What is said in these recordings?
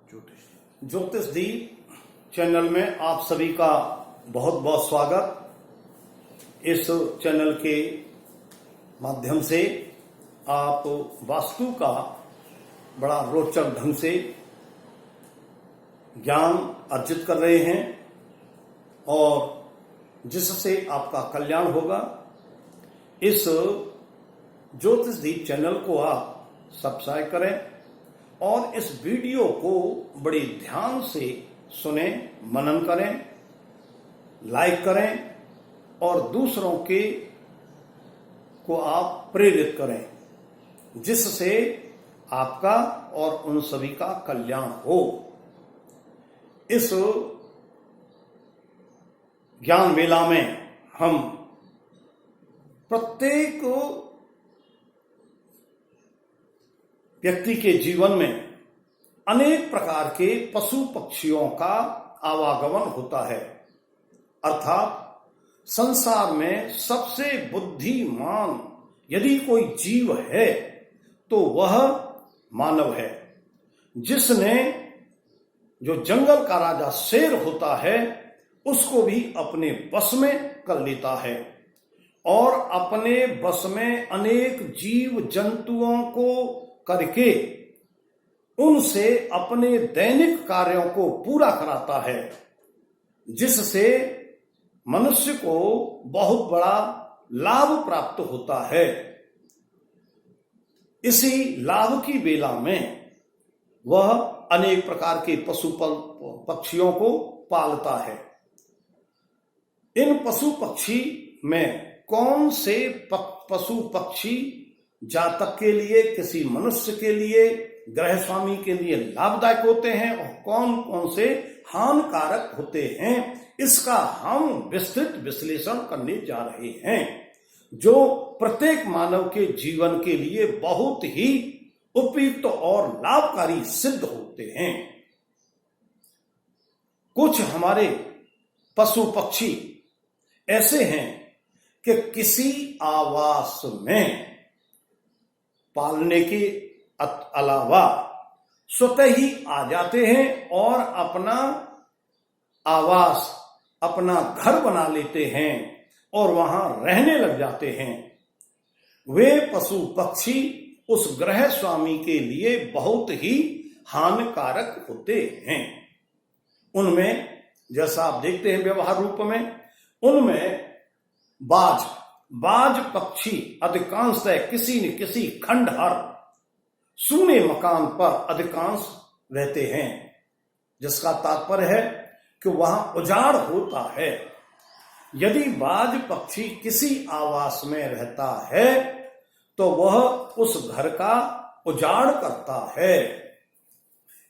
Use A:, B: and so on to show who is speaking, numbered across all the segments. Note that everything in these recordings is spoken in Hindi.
A: ज्योतिष दीप चैनल में आप सभी का बहुत बहुत स्वागत। इस चैनल के माध्यम से आप वास्तु का बड़ा रोचक ढंग से ज्ञान अर्जित कर रहे हैं और जिससे आपका कल्याण होगा। इस ज्योतिष दीप चैनल को आप सब्सक्राइब करें और इस वीडियो को बड़ी ध्यान से सुने, मनन करें, लाइक करें और दूसरों के को आप प्रेरित करें, जिससे आपका और उन सभी का कल्याण हो। इस ज्ञान मेला में हम प्रत्येक व्यक्ति के जीवन में अनेक प्रकार के पशु पक्षियों का आवागमन होता है। अर्थात संसार में सबसे बुद्धिमान यदि कोई जीव है तो वह मानव है, जिसने जो जंगल का राजा शेर होता है उसको भी अपने बस में कर लेता है और अपने बस में अनेक जीव जंतुओं को करके उनसे अपने दैनिक कार्यों को पूरा कराता है, जिससे मनुष्य को बहुत बड़ा लाभ प्राप्त होता है। इसी लाभ की बेला में वह अनेक प्रकार के पशु पक्षियों को पालता है। इन पशु पक्षी में कौन से पशु पक्षी जातक के लिए, किसी मनुष्य के लिए, ग्रह स्वामी के लिए लाभदायक होते हैं और कौन कौन से हानिकारक होते हैं, इसका हम विस्तृत विश्लेषण करने जा रहे हैं, जो प्रत्येक मानव के जीवन के लिए बहुत ही उपयुक्त और लाभकारी सिद्ध होते हैं। कुछ हमारे पशु पक्षी ऐसे हैं कि किसी आवास में पालने के अलावा स्वतः ही आ जाते हैं और अपना आवास, अपना घर बना लेते हैं और वहां रहने लग जाते हैं। वे पशु पक्षी उस ग्रह स्वामी के लिए बहुत ही हानिकारक होते हैं। उनमें जैसा आप देखते हैं व्यवहार रूप में, उनमें बाज पक्षी अधिकांशतः किसी न किसी खंडहर सूने मकान पर अधिकांश रहते हैं, जिसका तात्पर्य है कि वहां उजाड़ होता है। यदि बाज पक्षी किसी आवास में रहता है तो वह उस घर का उजाड़ करता है।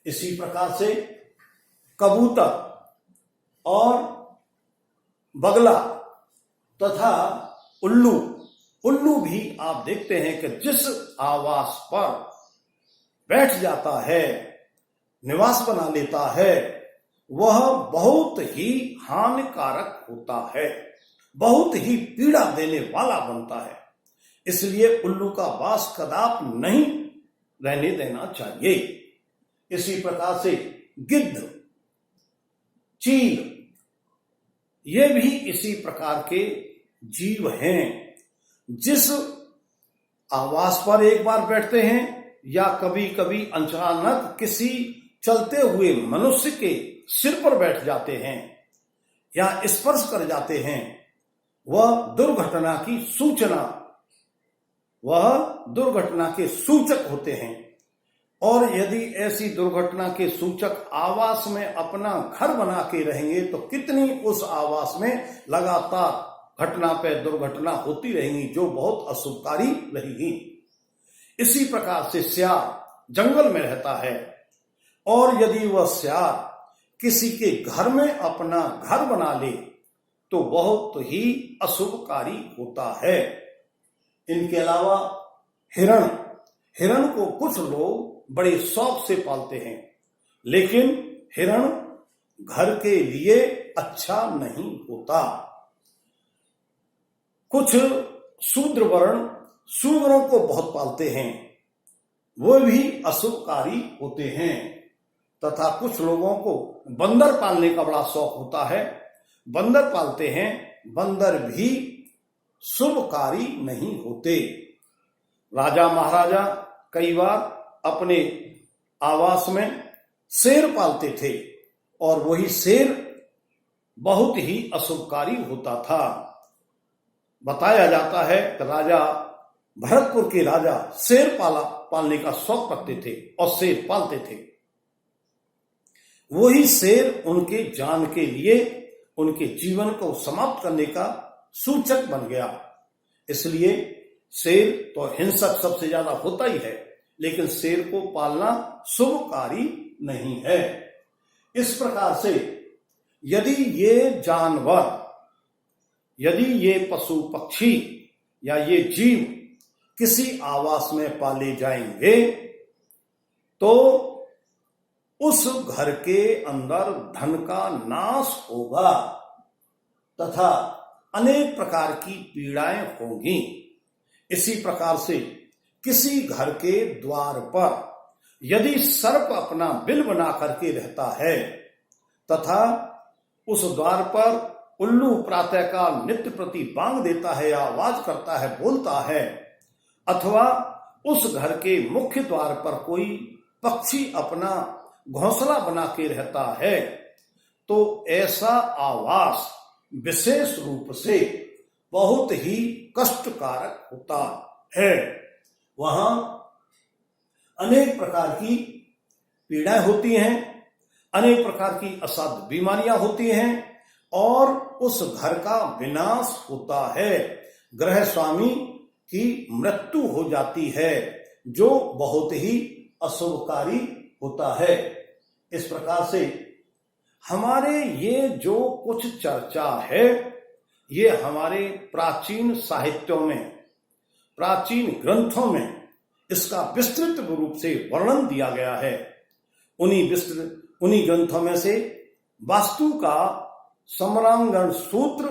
A: इसी प्रकार से कबूतर और बगला तथा उल्लू भी आप देखते हैं कि जिस आवास पर बैठ जाता है, निवास बना लेता है, वह बहुत ही हानिकारक होता है, बहुत ही पीड़ा देने वाला बनता है। इसलिए उल्लू का वास कदाप नहीं रहने देना चाहिए। इसी प्रकार से गिद्ध, चील, ये भी इसी प्रकार के जीव हैं, जिस आवास पर एक बार बैठते हैं या कभी कभी अचानक किसी चलते हुए मनुष्य के सिर पर बैठ जाते हैं या स्पर्श कर जाते हैं, वह दुर्घटना के सूचक होते हैं। और यदि ऐसी दुर्घटना के सूचक आवास में अपना घर बना के रहेंगे तो कितनी उस आवास में लगातार घटना पे दुर्घटना होती रहेंगी, जो बहुत अशुभकारी रहेगी। इसी प्रकार से सियार जंगल में रहता है और यदि वह सियार किसी के घर में अपना घर बना ले तो बहुत ही अशुभकारी होता है। इनके अलावा हिरण को कुछ लोग बड़े शौक से पालते हैं, लेकिन हिरण घर के लिए अच्छा नहीं होता। कुछ शूद्र वर्ण सूअरों को बहुत पालते हैं, वो भी अशुभकारी होते हैं। तथा कुछ लोगों को बंदर पालने का बड़ा शौक होता है। बंदर पालते हैं। बंदर भी शुभकारी नहीं होते। राजा महाराजा कई बार अपने आवास में शेर पालते थे और वही शेर बहुत ही अशुभकारी होता था। बताया जाता है कि राजा भरतपुर के राजा शेर पालने का शौक रखते थे और शेर पालते थे। वही शेर उनके जान के लिए उनके जीवन को समाप्त करने का सूचक बन गया। इसलिए शेर तो हिंसक सबसे ज्यादा होता ही है, लेकिन शेर को पालना शुभकारी नहीं है। इस प्रकार से यदि ये जानवर, यदि ये पशु पक्षी या ये जीव किसी आवास में पाले जाएंगे तो उस घर के अंदर धन का नाश होगा तथा अनेक प्रकार की पीड़ाएं होंगी। इसी प्रकार से किसी घर के द्वार पर यदि सर्प अपना बिल बना करके रहता है तथा उस द्वार पर उल्लू प्रातःकाल नित्य प्रति बांग देता है या आवाज करता है, बोलता है, अथवा उस घर के मुख्य द्वार पर कोई पक्षी अपना घोंसला बना के रहता है, तो ऐसा आवास विशेष रूप से बहुत ही कष्टकारक होता है। वहां अनेक प्रकार की पीड़ाएं होती हैं, अनेक प्रकार की असाध्य बीमारियां होती हैं और उस घर का विनाश होता है। गृह स्वामी की मृत्यु हो जाती है, जो बहुत ही अशुभकारी होता है। इस प्रकार से हमारे ये जो कुछ चर्चा है, ये हमारे प्राचीन साहित्यों में, प्राचीन ग्रंथों में इसका विस्तृत रूप से वर्णन दिया गया है। उन्हीं ग्रंथों में से वास्तु का सम्रांगण सूत्र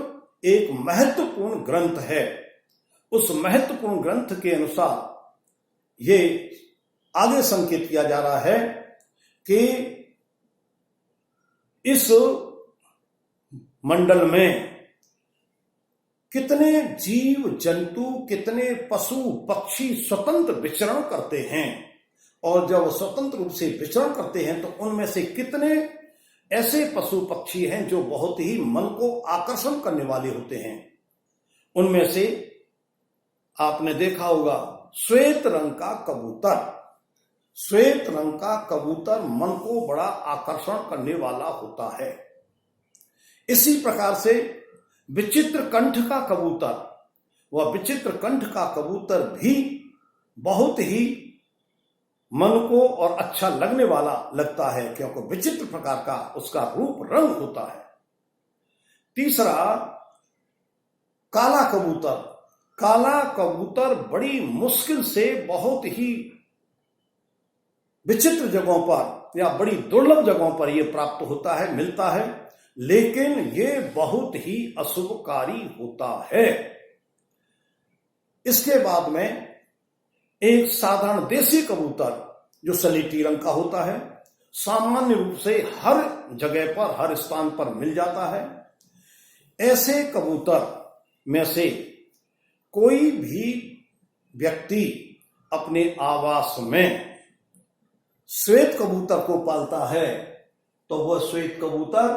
A: एक महत्वपूर्ण ग्रंथ है। उस महत्वपूर्ण ग्रंथ के अनुसार ये आगे संकेत किया जा रहा है कि इस मंडल में कितने जीव जंतु, कितने पशु पक्षी स्वतंत्र विचरण करते हैं, और जब स्वतंत्र रूप से विचरण करते हैं तो उनमें से कितने ऐसे पशु पक्षी हैं जो बहुत ही मन को आकर्षण करने वाले होते हैं। उनमें से आपने देखा होगा श्वेत रंग का कबूतर। श्वेत रंग का कबूतर मन को बड़ा आकर्षण करने वाला होता है। इसी प्रकार से विचित्र कंठ का कबूतर, वह विचित्र कंठ का कबूतर भी बहुत ही मन को और अच्छा लगने वाला लगता है, क्योंकि विचित्र प्रकार का उसका रूप रंग होता है। तीसरा काला कबूतर। काला कबूतर बड़ी मुश्किल से बहुत ही विचित्र जगहों पर या बड़ी दुर्लभ जगहों पर यह प्राप्त होता है, मिलता है, लेकिन ये बहुत ही अशुभकारी होता है। इसके बाद में एक साधारण देसी कबूतर जो सलेटी रंग का होता है, सामान्य रूप से हर जगह पर, हर स्थान पर मिल जाता है। ऐसे कबूतर में से कोई भी व्यक्ति अपने आवास में श्वेत कबूतर को पालता है तो वह श्वेत कबूतर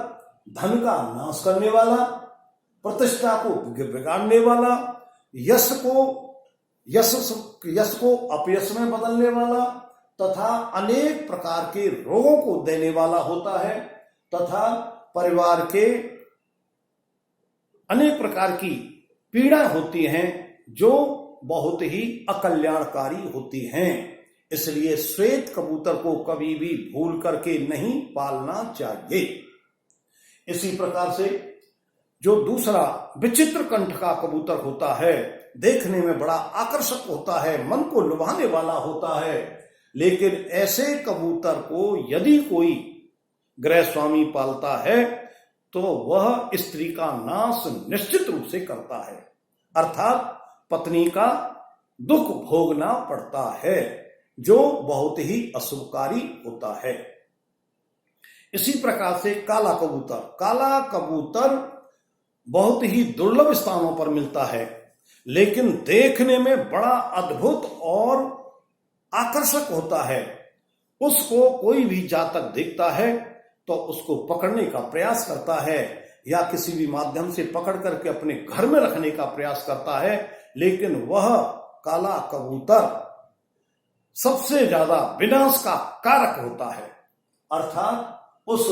A: धन का नाश करने वाला, प्रतिष्ठा को बिगाड़ने वाला, यश को अपयश में बदलने वाला तथा अनेक प्रकार के रोगों को देने वाला होता है, तथा परिवार के अनेक प्रकार की पीड़ा होती हैं जो बहुत ही अकल्याणकारी होती हैं। इसलिए श्वेत कबूतर को कभी भी भूल करके नहीं पालना चाहिए। इसी प्रकार से जो दूसरा विचित्र कंठ का कबूतर होता है, देखने में बड़ा आकर्षक होता है, मन को लुभाने वाला होता है, लेकिन ऐसे कबूतर को यदि कोई गृह स्वामी पालता है तो वह स्त्री का नाश निश्चित रूप से करता है, अर्थात पत्नी का दुख भोगना पड़ता है, जो बहुत ही अशुभकारी होता है। इसी प्रकार से काला कबूतर बहुत ही दुर्लभ स्थानों पर मिलता है, लेकिन देखने में बड़ा अद्भुत और आकर्षक होता है। उसको कोई भी जातक देखता है तो उसको पकड़ने का प्रयास करता है या किसी भी माध्यम से पकड़ करके अपने घर में रखने का प्रयास करता है, लेकिन वह काला कबूतर सबसे ज्यादा विनाश का कारक होता है। अर्थात उस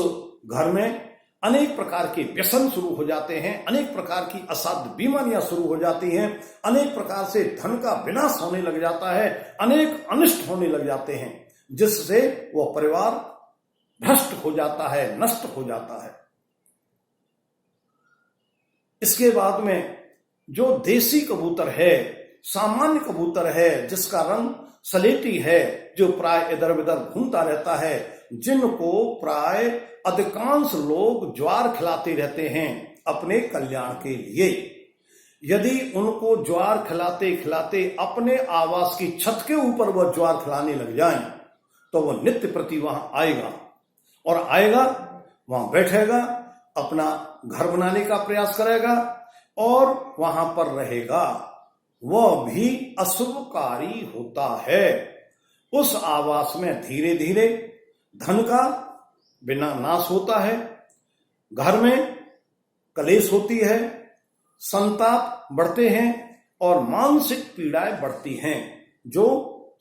A: घर में अनेक प्रकार के व्यसन शुरू हो जाते हैं, अनेक प्रकार की असाध्य बीमारियां शुरू हो जाती हैं, अनेक प्रकार से धन का विनाश होने लग जाता है, अनेक अनिष्ट होने लग जाते हैं, जिससे वह परिवार भ्रष्ट हो जाता है, नष्ट हो जाता है। इसके बाद में जो देसी कबूतर है, सामान्य कबूतर है, जिसका रंग सलेटी है, जो प्राय इधर उधर घूमता रहता है, जिनको प्राय अधिकांश लोग ज्वार खिलाते रहते हैं अपने कल्याण के लिए। यदि उनको ज्वार खिलाते खिलाते अपने आवास की छत के ऊपर वह ज्वार खिलाने लग जाएं, तो वह नित्य प्रति वहां आएगा और आएगा, वहां बैठेगा, अपना घर बनाने का प्रयास करेगा और वहां पर रहेगा। वह भी अशुभकारी होता है। उस आवास में धीरे धीरे धन का बिना नाश होता है, घर में कलेश होती है, संताप बढ़ते हैं और मानसिक पीड़ाएं बढ़ती हैं, जो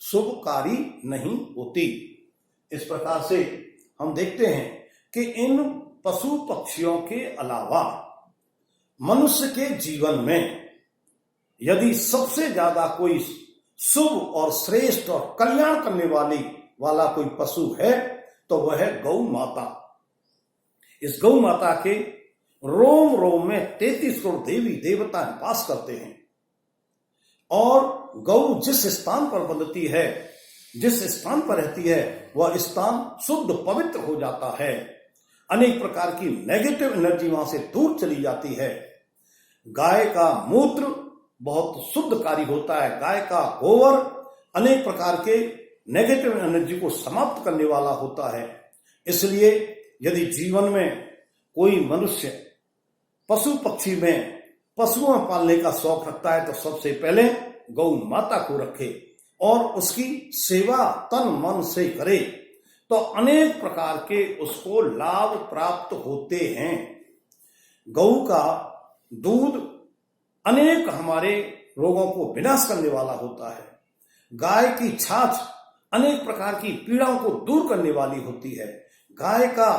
A: शुभकारी नहीं होती। इस प्रकार से हम देखते हैं कि इन पशु पक्षियों के अलावा मनुष्य के जीवन में यदि सबसे ज्यादा कोई शुभ और श्रेष्ठ और कल्याण करने वाला कोई पशु है तो वह है गौ माता। इस गौ माता के रोम रोम में 33 करोड़ देवी देवता वास करते हैं और गौ जिस स्थान पर बंधती है, जिस स्थान पर रहती है, वह स्थान शुद्ध पवित्र हो जाता है। अनेक प्रकार की नेगेटिव एनर्जी वहां से दूर चली जाती है। गाय का मूत्र बहुत शुद्धकारी होता है। गाय का गोबर अनेक प्रकार के नेगेटिव एनर्जी को समाप्त करने वाला होता है। इसलिए यदि जीवन में कोई मनुष्य पशु पक्षी में पशुओं पालने का शौक रखता है तो सबसे पहले गौ माता को रखे और उसकी सेवा तन मन से करे, तो अनेक प्रकार के उसको लाभ प्राप्त होते हैं। गौ का दूध अनेक हमारे रोगों को विनाश करने वाला होता है। गाय की छाछ अनेक प्रकार की पीड़ाओं को दूर करने वाली होती है। गाय का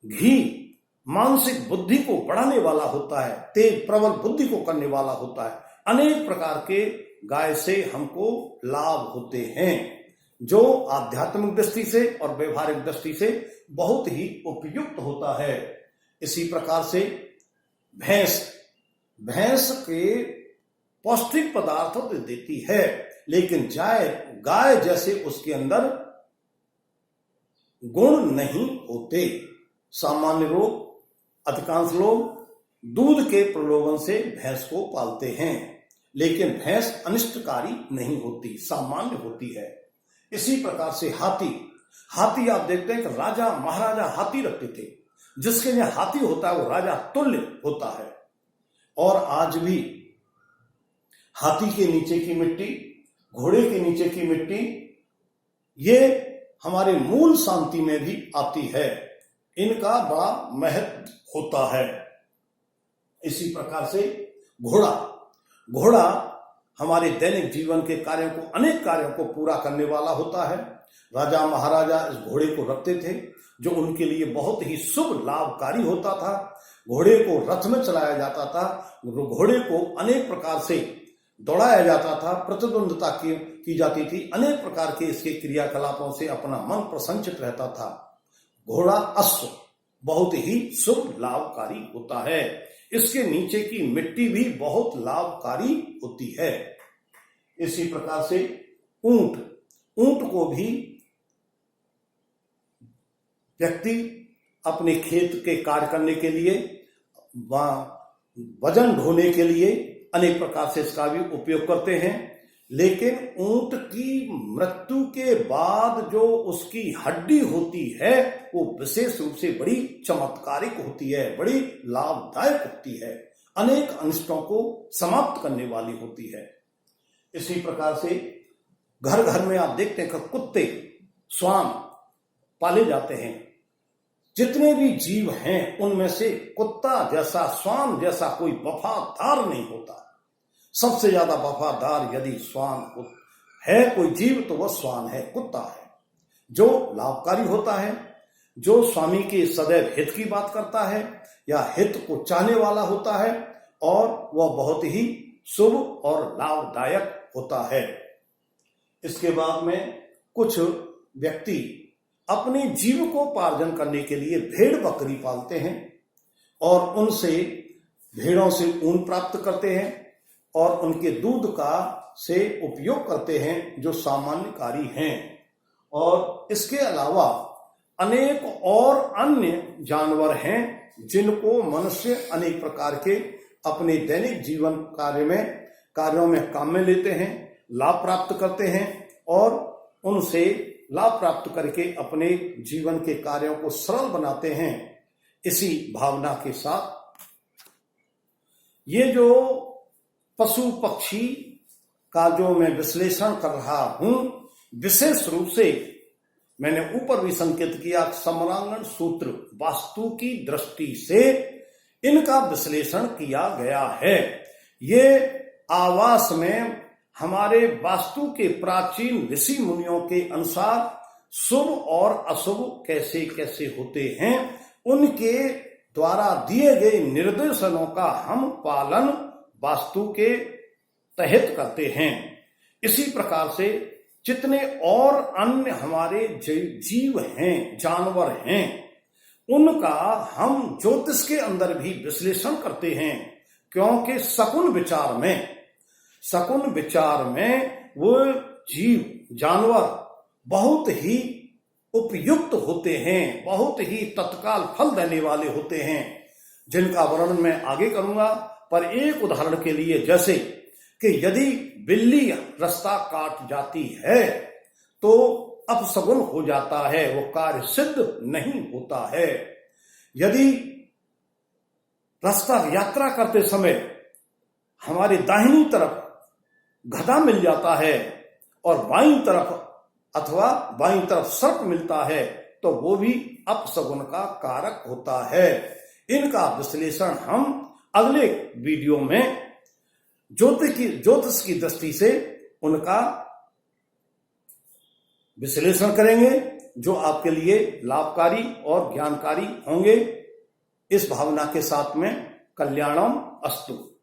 A: घी मानसिक बुद्धि को बढ़ाने वाला होता है, तेज प्रबल बुद्धि को करने वाला होता है। अनेक प्रकार के गाय से हमको लाभ होते हैं, जो आध्यात्मिक दृष्टि से और व्यवहारिक दृष्टि से बहुत ही उपयुक्त होता है। इसी प्रकार से भैंस के पौष्टिक पदार्थ तो देती है, लेकिन गाय जैसे उसके अंदर गुण नहीं होते। सामान्य लोग, अधिकांश लोग दूध के प्रलोभन से भैंस को पालते हैं, लेकिन भैंस अनिष्टकारी नहीं होती, सामान्य होती है। इसी प्रकार से हाथी आप देखते हैं कि राजा महाराजा हाथी रखते थे। जिसके लिए हाथी होता है वो राजा तुल्य होता है। और आज भी हाथी के नीचे की मिट्टी, घोड़े के नीचे की मिट्टी, ये हमारे मूल शांति में भी आती है। इनका बड़ा महत्व होता है। इसी प्रकार से घोड़ा हमारे दैनिक जीवन के कार्यों को, अनेक कार्यों को पूरा करने वाला होता है। राजा महाराजा इस घोड़े को रखते थे, जो उनके लिए बहुत ही शुभ लाभकारी होता था। घोड़े को रथ में चलाया जाता था, घोड़े को अनेक प्रकार से दौड़ाया जाता था, प्रतिद्वंदता की जाती थी, अनेक प्रकार के इसके क्रियाकलापों से अपना मन प्रसन्नचित रहता था। घोड़ा अश्व बहुत ही शुभ लाभकारी होता है। इसके नीचे की मिट्टी भी बहुत लाभकारी होती है। इसी प्रकार से ऊंट को भी व्यक्ति अपने खेत के कार्य करने के लिए, वजन ढोने के लिए अनेक प्रकार से इसका भी उपयोग करते हैं। लेकिन ऊंट की मृत्यु के बाद जो उसकी हड्डी होती है वो विशेष रूप से बड़ी चमत्कारिक होती है, बड़ी लाभदायक होती है, अनेक अनिष्टों को समाप्त करने वाली होती है। इसी प्रकार से घर घर में आप देखते हैं कि कुत्ते, श्वान पाले जाते हैं। जितने भी जीव हैं उनमें से कुत्ता जैसा, श्वान जैसा कोई वफादार नहीं होता। सबसे ज्यादा वफादार यदि श्वान है कोई जीव तो वह श्वान है, कुत्ता है, जो लाभकारी होता है, जो स्वामी के सदैव हित की बात करता है या हित को चाहने वाला होता है, और वह बहुत ही शुभ और लाभदायक होता है। इसके बाद में कुछ व्यक्ति अपने जीविकोपार्जन करने के लिए भेड़ बकरी पालते हैं और उनसे, भेड़ों से ऊन प्राप्त करते हैं और उनके दूध का से उपयोग करते हैं, जो सामान्यकारी हैं। और इसके अलावा अनेक और अन्य जानवर हैं जिनको मनुष्य अनेक प्रकार के अपने दैनिक जीवन कार्यों में काम में लेते हैं, लाभ प्राप्त करते हैं और उनसे लाभ प्राप्त करके अपने जीवन के कार्यों को सरल बनाते हैं। इसी भावना के साथ ये जो पशु पक्षी का जो मैं विश्लेषण कर रहा हूं, विशेष रूप से मैंने ऊपर भी संकेत किया, समरांगण सूत्र वास्तु की दृष्टि से इनका विश्लेषण किया गया है। ये आवास में हमारे वास्तु के प्राचीन ऋषि मुनियों के अनुसार शुभ और अशुभ कैसे कैसे होते हैं, उनके द्वारा दिए गए निर्देशनों का हम पालन वास्तु के तहत करते हैं। इसी प्रकार से जितने और अन्य हमारे जीव हैं, जानवर हैं, उनका हम ज्योतिष के अंदर भी विश्लेषण करते हैं, क्योंकि शकुन विचार में वो जीव जानवर बहुत ही उपयुक्त होते हैं, बहुत ही तत्काल फल देने वाले होते हैं, जिनका वर्णन मैं आगे करूंगा। पर एक उदाहरण के लिए, जैसे कि यदि बिल्ली रास्ता काट जाती है तो अपशगुन हो जाता है, वो कार्य सिद्ध नहीं होता है। यदि रास्ता यात्रा करते समय हमारी दाहिनी तरफ गधा मिल जाता है और बाईं तरफ सर्प मिलता है तो वो भी अपशगुन का कारक होता है। इनका विश्लेषण हम अगले वीडियो में ज्योतिष की दृष्टि से उनका विश्लेषण करेंगे, जो आपके लिए लाभकारी और ज्ञानकारी होंगे। इस भावना के साथ में कल्याणम अस्तु।